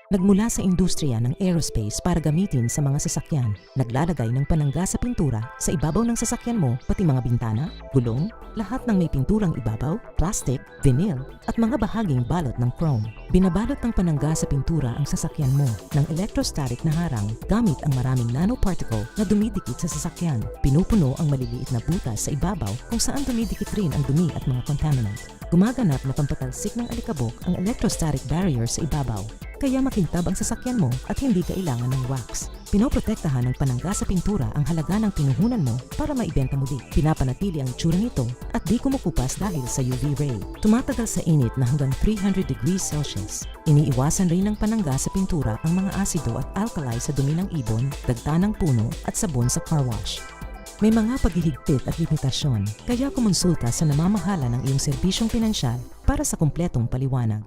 Nagmula sa industriya ng aerospace para gamitin sa mga sasakyan. Naglalagay ng panangga sa pintura sa ibabaw ng sasakyan mo, pati mga bintana, gulong, lahat ng may pinturang ibabaw, plastic, vinyl, at mga bahaging balot ng chrome. Binabalot ng panangga sa pintura ang sasakyan mo ng electrostatic na harang gamit ang maraming nanoparticle na dumidikit sa sasakyan. Pinupuno ang maliliit na butas sa ibabaw kung saan dumidikit rin ang dumi at mga contaminant. Gumaganap na pampatalsik ng alikabok ang electrostatic barrier sa ibabaw, kaya makintab ang sasakyan mo at hindi kailangan ng wax. Pinoprotektahan ng panangga sa pintura ang halaga ng pinuhunan mo para maibenta muli. Pinapanatili ang itsura nito at di kumukupas dahil sa UV ray. Tumatagal sa init na hanggang 300 degrees Celsius. Iniiwasan rin ng panangga sa pintura ang mga asido at alkali sa dumi ng ibon, dagta ng puno at sabon sa car wash. May mga paghihigpit at limitasyon, kaya kumonsulta sa namamahala ng iyong serbisyong pinansyal para sa kumpletong paliwanag.